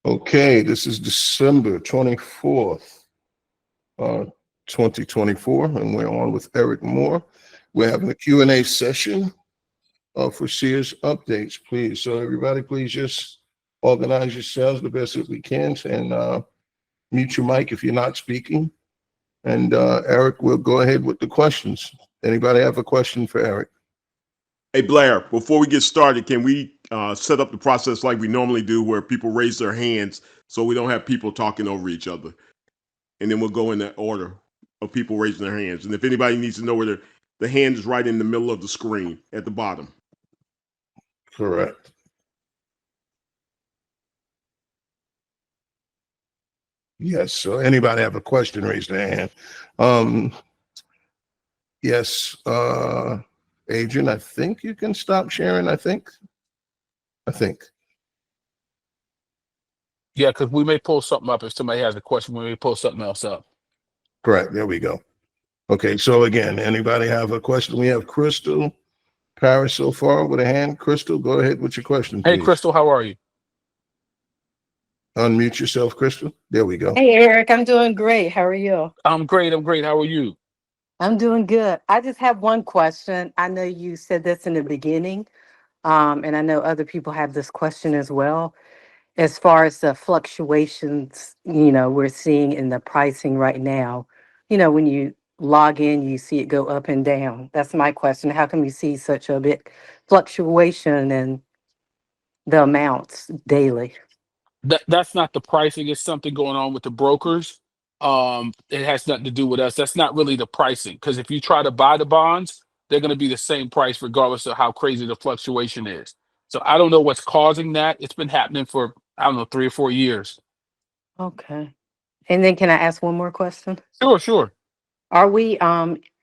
Okay, this is December 24th, 2024, and we're on with Eric Moore. We're having a Q&A session for Sears updates, please. So everybody, please just organize yourselves the best that we can and mute your mic if you're not speaking. And Eric, we'll go ahead with the questions. Anybody have a question for Eric? Hey, Blair, before we get started, can we set up the process like we normally do where people raise their hands so we don't have people talking over each other? And then we'll go in that order of people raising their hands. And if anybody needs to know where the hand is right in the middle of the screen at the bottom. Correct. Yes, so anybody have a question, raise their hand. Yes, Adrian, I think you can stop sharing, I think. Yeah, because we may pull something up if somebody has a question. We may pull something else up. Correct, there we go. Okay, so again, anybody have a question? We have Crystal Paris so far with a hand. Crystal, go ahead with your question, please. Hey, Crystal, how are you? Unmute yourself, Crystal. There we go. Hey, Eric, I'm doing great. How are you? I'm great. How are you? I'm doing good. I just have one question. I know you said this in the beginning, and I know other people have this question as well. As far as the fluctuations, we're seeing in the pricing right now, when you log in, you see it go up and down. That's my question. How come you see such a big fluctuation in the amounts daily? That's not the pricing. It's something going on with the brokers. It has nothing to do with us. That's not really the pricing. Because if you try to buy the bonds, they're going to be the same price regardless of how crazy the fluctuation is. So I don't know what's causing that. It's been happening for, 3 or 4 years. Okay. And then can I ask one more question? Sure. Are we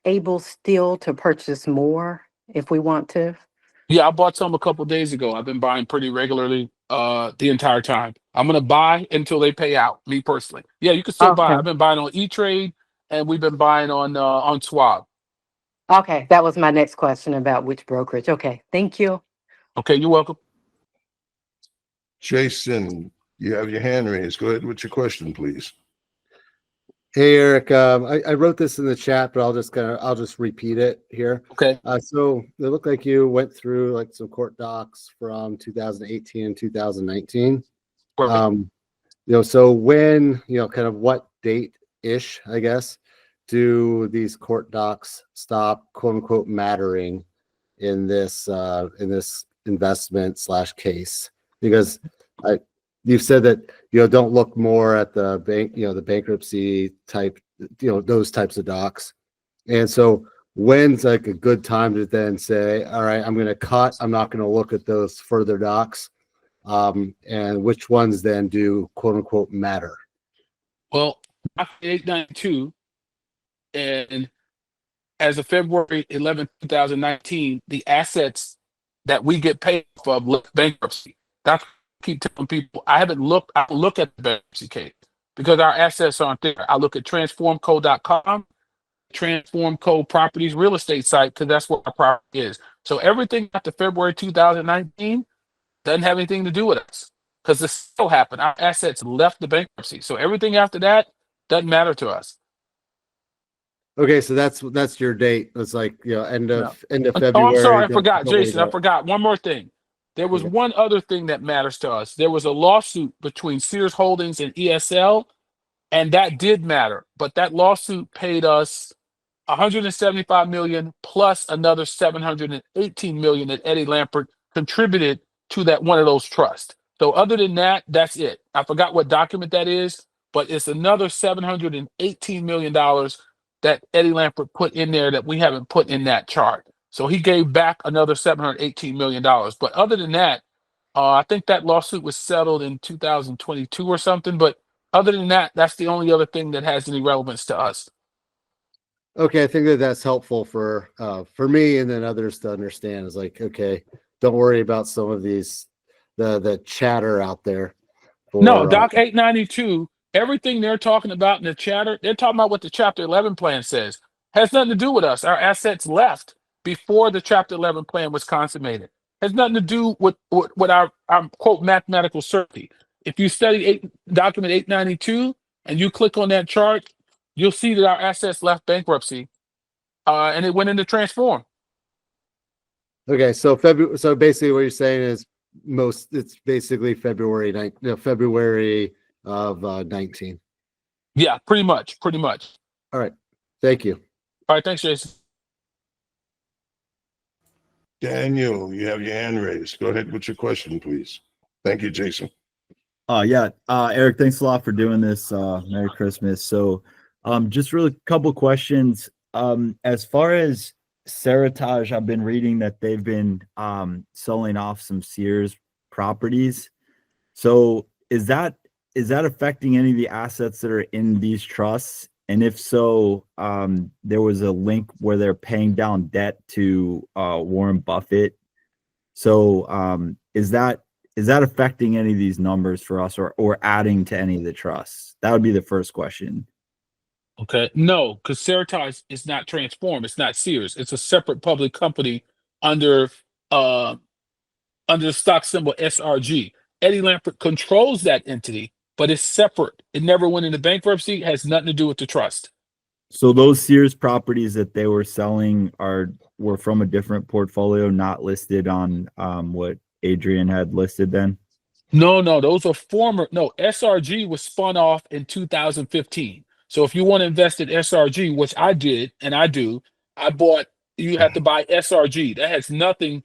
able still to purchase more if we want to? Yeah, I bought some a couple days ago. I've been buying pretty regularly the entire time. I'm gonna buy until they pay out, me personally. Yeah, you can still buy. Okay. I've been buying on E-Trade and we've been buying on Schwab. Okay, that was my next question about which brokerage. Okay, thank you. Okay, you're welcome. Jason, you have your hand raised. Go ahead with your question, please. Hey Eric, I wrote this in the chat, but I'll just repeat it here. Okay. So it looked like you went through like some court docs from 2018 and 2019. So when, kind of what date ish, I guess, do these court docs stop quote unquote mattering in this investment / case? Because you've said that, don't look more at the bank, the bankruptcy type, those types of docs. And so when's like a good time to then say, all right, I'm going to cut, I'm not going to look at those further docs. And which ones then do quote unquote matter? Well, 892, and as of February 11th, 2019, the assets that we get paid for left bankruptcy. That's keep telling people I don't look at the bankruptcy case because our assets aren't there. I look at transformco.com, Transformco Properties real estate site, because that's what our property is. So everything after February 2019 doesn't have anything to do with us because this still happened. Our assets left the bankruptcy. So everything after that doesn't matter to us. Okay, so that's your date. It's like end of February. Oh, I'm sorry, I forgot, Jason. I forgot one more thing. There was one other thing that matters to us. There was a lawsuit between Sears Holdings and ESL, and that did matter. But that lawsuit paid us $175 million plus another $718 million that Eddie Lampert contributed to that one of those trusts. So other than that, that's it. I forgot what document that is, but it's another $718 million that Eddie Lampert put in there that we haven't put in that chart. So he gave back another $718 million. But other than that, I think that lawsuit was settled in 2022 or something. But other than that, that's the only other thing that has any relevance to us. Okay, I think that's helpful for me and then others to understand. Is like, okay, don't worry about some of these the chatter out there. No, Doc 892. Everything they're talking about in the chatter, they're talking about what the Chapter 11 plan says. Has nothing to do with us. Our assets left before the Chapter 11 plan was consummated. Has nothing to do with our quote mathematical certainty. If you study document 892 and you click on that chart, you'll see that our assets left bankruptcy, and it went into transform. Okay, so February. So basically, what you're saying is it's basically February of 19. Yeah, pretty much. All right, thank you. All right, thanks, Jason. Daniel, you have your hand raised. Go ahead with your question, please. Thank you, Jason. Yeah. Eric, thanks a lot for doing this. Merry Christmas. So, just really couple questions. As far as Seritage, I've been reading that they've been selling off some Sears properties. So is that affecting any of the assets that are in these trusts? And if so, there was a link where they're paying down debt to Warren Buffett. So is that affecting any of these numbers for us, or adding to any of the trusts? That would be the first question. Okay. No, because Seritage is not Transform. It's not Sears. It's a separate public company under the stock symbol SRG. Eddie Lampert controls that entity, but it's separate. It never went into bankruptcy. Has nothing to do with the trust. So those Sears properties that they were selling were from a different portfolio, not listed on what Adrian had listed then? No, those are former. No, SRG was spun off in 2015. So if you want to invest in SRG, which I did and I do, you have to buy SRG. That has nothing.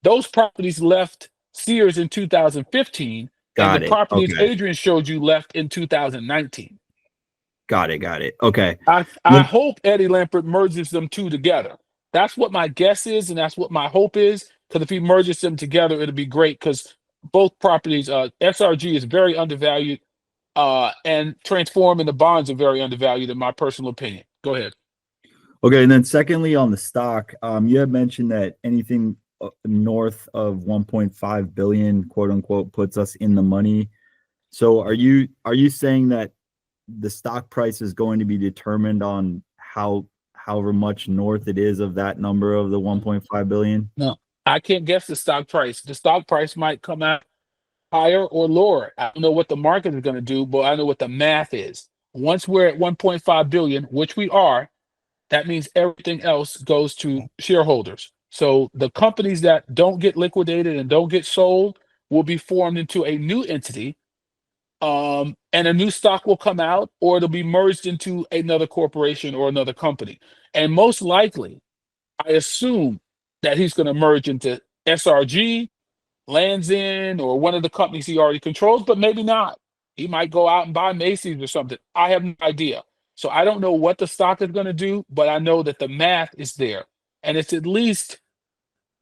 Those properties left Sears in 2015, and Got the it. properties Okay. Adrian showed you left in 2019. Got it. Okay. I hope Eddie Lampert merges them two together. That's what my guess is, and that's what my hope is. Because if he merges them together, it'll be great. Because both properties, SRG is very undervalued, and Transform and the bonds are very undervalued, in my personal opinion. Go ahead. Okay, and then secondly, on the stock, you had mentioned that anything north of 1.5 billion, quote unquote, puts us in the money. So are you saying that the stock price is going to be determined on however much north it is of that number of the 1.5 billion? No, I can't guess the stock price. The stock price might come out higher or lower. I don't know what the market is going to do, but I know what the math is. Once we're at 1.5 billion, which we are, that means everything else goes to shareholders. So the companies that don't get liquidated and don't get sold will be formed into a new entity, and a new stock will come out, or it'll be merged into another corporation or another company. And most likely, I assume that he's going to merge into SRG, Lands End, or one of the companies he already controls, but maybe not. He might go out and buy Macy's or something. I have no idea. So I don't know what the stock is going to do, but I know that the math is there. And it's at least,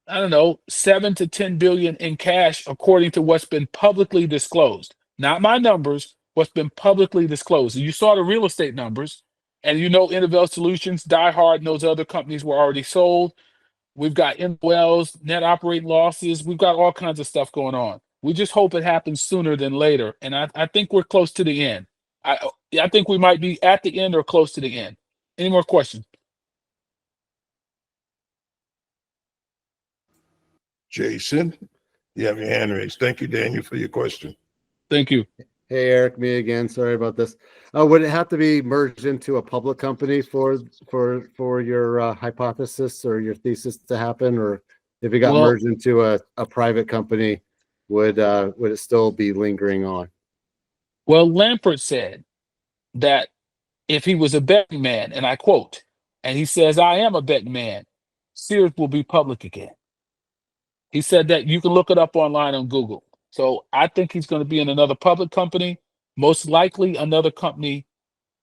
I don't know, 7 to 10 billion in cash, according to what's been publicly disclosed. Not my numbers, what's been publicly disclosed. And you saw the real estate numbers, and you know Innovel Solutions, Die Hard, and those other companies were already sold. We've got NOLs, net operating losses. We've got all kinds of stuff going on. We just hope it happens sooner than later. And I think we're close to the end. I think we might be at the end or close to the end. Any more questions? Jason, you have your hand raised. Thank you, Daniel, for your question. Thank you. Hey, Eric, me again. Sorry about this. Would it have to be merged into a public company for your hypothesis or your thesis to happen, or if it got Well- merged into a private company, would it still be lingering on? Well, Lampert said that if he was a betting man, and I quote, and he says, I am a betting man, Sears will be public again. He said that. You can look it up online on Google. So I think he's going to be in another public company, most likely another company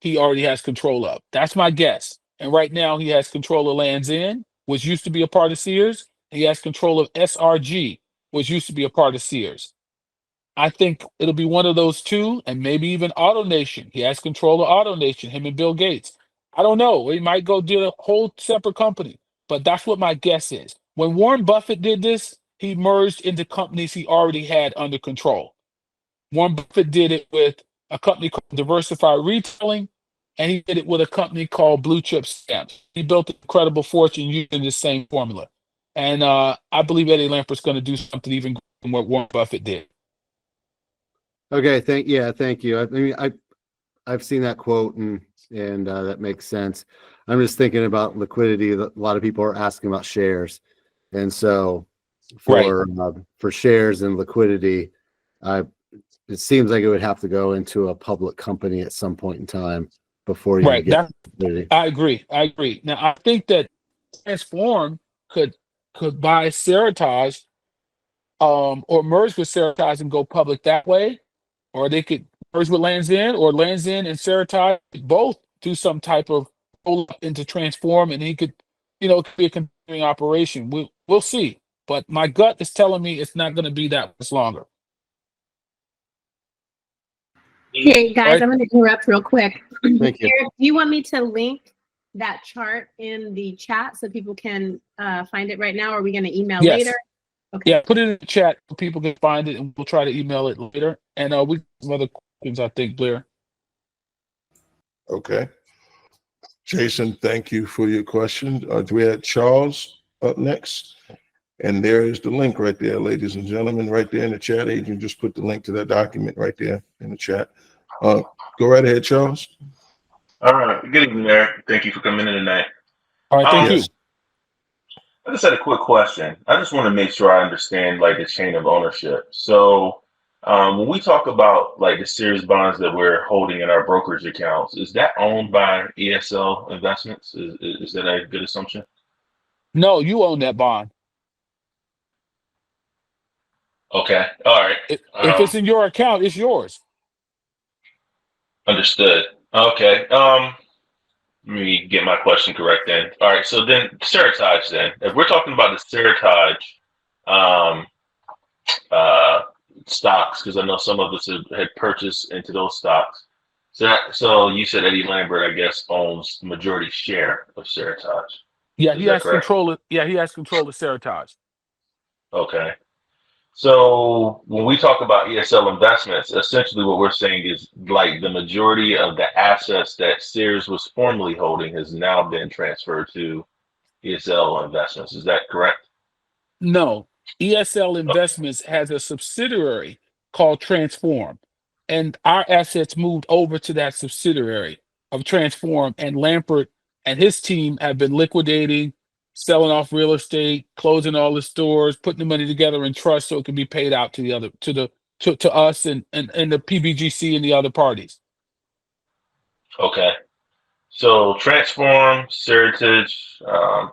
he already has control of. That's my guess. And right now he has control of Lands End, which used to be a part of Sears. He has control of SRG, which used to be a part of Sears. I think it'll be one of those two, and maybe even AutoNation. He has control of AutoNation, him and Bill Gates. I don't know. He might go do a whole separate company, but that's what my guess is. When Warren Buffett did this, he merged into companies he already had under control. Warren Buffett did it with a company called Diversified Retailing, and he did it with a company called Blue Chip Stamps. He built an incredible fortune using the same formula. And I believe Eddie Lampert's going to do something even greater than what Warren Buffett did. Okay, thank you. I mean, I've seen that quote and that makes sense. I'm just thinking about liquidity. A lot of people are asking about shares, and so Right. For shares and liquidity, it seems like it would have to go into a public company at some point in time before you Right. get liquidity. I agree. Now I think that Transform could buy Seritage, or merge with Seritage and go public that way, or they could merge with Lands End, or Lands End and Seritage both do some type of roll up into Transform, and he could, it could be a continuing operation. We'll see, but my gut is telling me it's not going to be that much longer. Hey guys, Right. I'm going to interrupt real quick. Thank you. Eric, do you want me to link that chart in the chat so people can find it right now? Or are we going to email Yes. later? Okay. Yeah, put it in the chat so people can find it, and we'll try to email it later. And we some other questions, I think, Blair. Okay. Jason, thank you for your question. Do we have Charles up next? And there is the link right there, ladies and gentlemen, right there in the chat. Adrian just put the link to that document right there in the chat. Go right ahead, Charles. All right. Good evening, Eric. Thank you for coming in tonight. All right, thank you. Yes. I just had a quick question. I just want to make sure I understand like the chain of ownership. So when we talk about like the Sears bonds that we're holding in our brokerage accounts, is that owned by ESL Investments? Is that a good assumption? No, you own that bond. Okay. All right. If it's in your account, it's yours. Understood. Okay. Let me get my question correct then. All right. So then Seritage then. If we're talking about the Seritage stocks, because I know some of us had purchased into those stocks. So you said Eddie Lambert, I guess, owns the majority share of Seritage. Yeah, Is he that has correct? control of. Yeah, he has control of Seritage. Okay. So when we talk about ESL investments, essentially what we're saying is like the majority of the assets that Sears was formerly holding has now been transferred to ESL investments. Is that correct? No, ESL Investments has a subsidiary called Transform, and our assets moved over to that subsidiary of Transform. And Lampert and his team have been liquidating, selling off real estate, closing all the stores, putting the money together in trust so it can be paid out to the other to us and the PBGC and the other parties. Okay. So Transform, Seritage,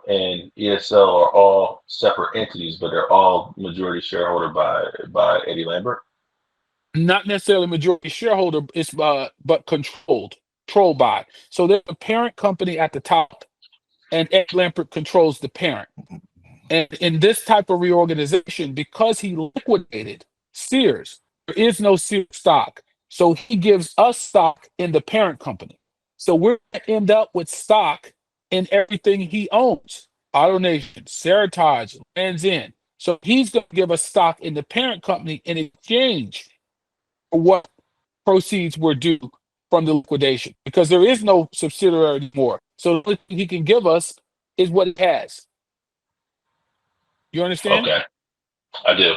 and ESL are all separate entities, but they're all majority shareholder by Eddie Lambert. Not necessarily majority shareholder, it's but controlled by. So there's a parent company at the top, and Ed Lampert controls the parent. And in this type of reorganization, because he liquidated Sears, there is no Sears stock. So he gives us stock in the parent company. So we're going to end up with stock in everything he owns. AutoNation, Seritage, Lands End. So he's going to give us stock in the parent company in exchange for what proceeds were due from the liquidation, because there is no subsidiary anymore. So what he can give us is what he has. You understand? Okay, I do.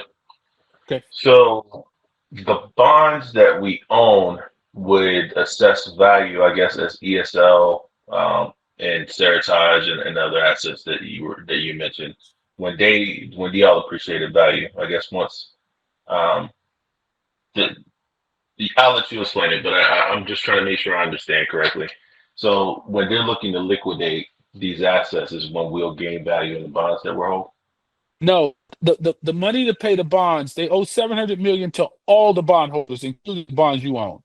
Okay. So the bonds that we own would assess value, I guess, as ESL and Seritage and other assets that you mentioned when they all appreciated value. I guess once um, the I'll let you explain it, but I'm just trying to make sure I understand correctly. So when they're looking to liquidate these assets is when we'll gain value in the bonds that we're holding. No, the money to pay the bonds, they owe $700 million to all the bondholders, including the bonds you own.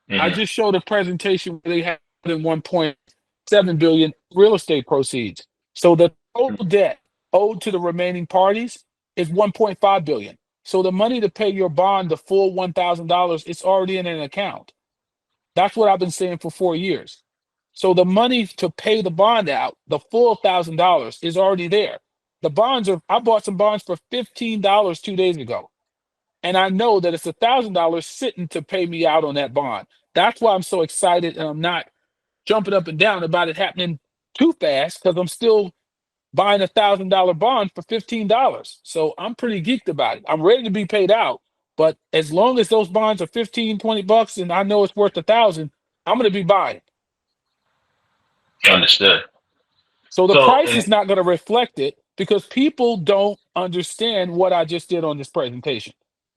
I Mm-hmm. just showed a presentation where they had $1.7 billion real estate proceeds. So the total debt owed to the remaining parties is $1.5 billion. So the money to pay your bond, the full $1,000, it's already in an account. That's what I've been saying for 4 years. So the money to pay the bond out, the full $1,000, is already there. The bonds are. I bought some bonds for $15 2 days ago, and I know that it's $1,000 sitting to pay me out on that bond. That's why I'm so excited, and I'm not jumping up and down about it happening too fast, because I'm still buying $1,000 bond for $15. So I'm pretty geeked about it. I'm ready to be paid out, But as long as those bonds are 15, 20 bucks and I know it's worth 1,000, I'm going to be buying. Understood. So the So, price is and not going to reflect it because people don't understand what I just did on this presentation.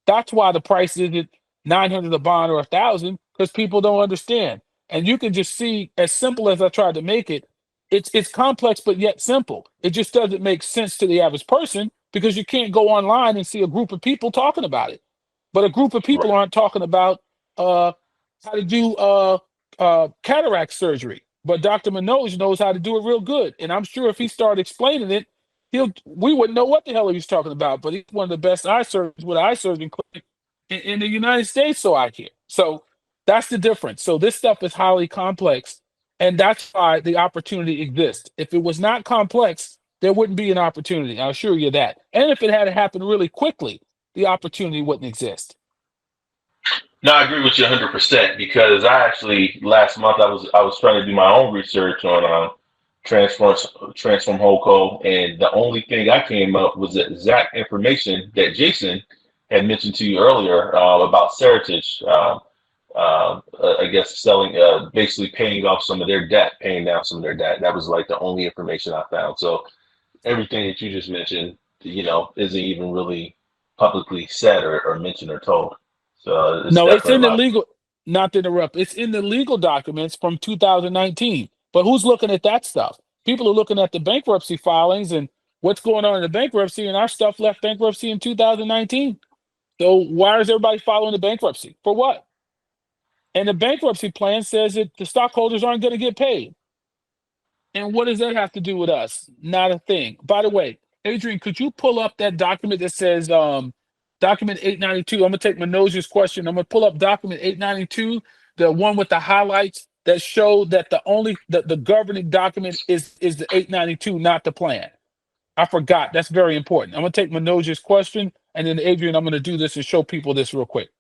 That's why the price isn't 900 a bond or 1,000, because people don't understand. And you can just see, as simple as I tried to make it, it's complex but yet simple. It just doesn't make sense to the average person because you can't go online and see a group of people talking about it. But a group of people right, aren't talking about how to do cataract surgery. But Dr. Manoj knows how to do it real good. And I'm sure if he started explaining it, we wouldn't know what the hell he was talking about. But he's one of the best eye surgeons with an eye surgeon clinic in the United States, so I hear. So that's the difference. So this stuff is highly complex, and that's why the opportunity exists. If it was not complex, there wouldn't be an opportunity. I'll assure you that. And if it had happened really quickly, the opportunity wouldn't exist. no, I agree with you 100% because I actually last month I was trying to do my own research on transform transform Holdco, and the only thing I came up was the exact information that Jason had mentioned to you earlier about Seritage. I guess selling, basically paying off some of their debt, paying down some of their debt. That was like the only information I found. So everything that you just mentioned, isn't even really publicly said or mentioned or told. So it's No, it's definitely a in the lot. legal, not to interrupt, it's in the legal documents from 2019. But who's looking at that stuff? People are looking at the bankruptcy filings and what's going on in the bankruptcy, and our stuff left bankruptcy in 2019. So why is everybody following the bankruptcy? For what? And the bankruptcy plan says that the stockholders aren't going to get paid. And what does that have to do with us? Not a thing. By the way, Adrian, could you pull up that document that says document 892? I'm gonna take Manoj's question. I'm gonna pull up document 892, the one with the highlights that show that the governing document is the 892, not the plan. I forgot. That's very important. I'm gonna take Manoj's question, and then Adrian, I'm gonna do this and show people this real quick.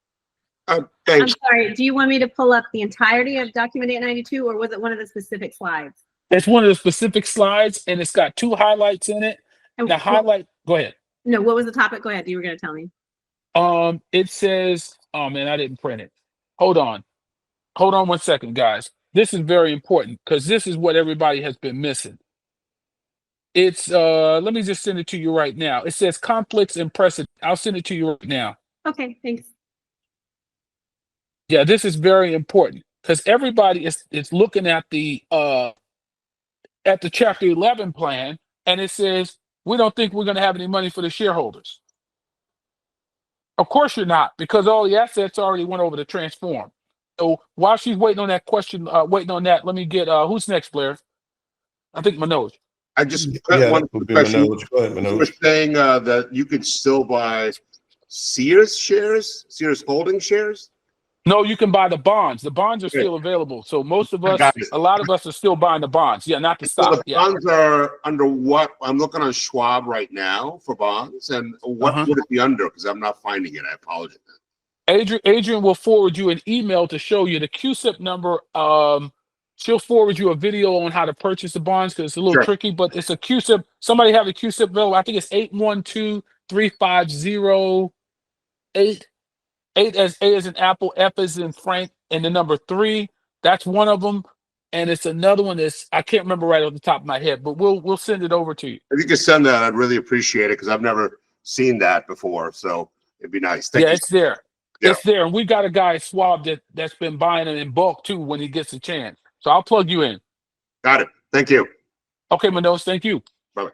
I'm Thanks. sorry, do you want me to pull up the entirety of document 892 or was it one of the specific slides? It's one of the specific slides, and it's got two highlights in it. And The highlight, go ahead. no, what was the topic? Go ahead. You were going to tell me. It says, oh man, I didn't print it. Hold on. Hold on one second, guys. This is very important because this is what everybody has been missing. It's let me just send it to you right now. It says conflicts and precedent. I'll send it to you right now. Okay, thanks. Yeah, this is very important because everybody is looking at the chapter 11 plan, and it says we don't think we're going to have any money for the shareholders. Of course you're not, because all the assets already went over to transform. So while she's waiting on that question, waiting on that, let me get who's next, Blair? I think Manoj. I just Yeah, got one that would be question. Manoj. Go ahead, You were Manoj. saying that you could still buy Sears shares, Sears Holding shares? No, you can buy the bonds. The bonds are Okay. still available. So most of I us, got it. a lot of us are still buying the bonds. Yeah, not the So stock. the Yeah. bonds are under what? I'm looking on Schwab right now for bonds, and what Uh-huh. would it be under? Because I'm not finding it. I apologize. Adrian will forward you an email to show you the QSIP number. She'll forward you a video on how to purchase the bonds because it's a little Sure. tricky, but it's a QSIP. Somebody have a QSIP available. I think it's 812-350-8. 8 as A as in Apple, F as in Frank, and the number 3. That's one of them. And it's another one that's I can't remember right off the top of my head, but we'll send it over to you. If you could send that, I'd really appreciate it because I've never seen that before. So it'd be nice. Thank Yeah, you. it's there. Yeah. It's there. And we got a guy at Schwab that's been buying it in bulk too when he gets a chance. So I'll plug you in. Got it. Thank you. Okay, Manoj, thank you. Bye-bye.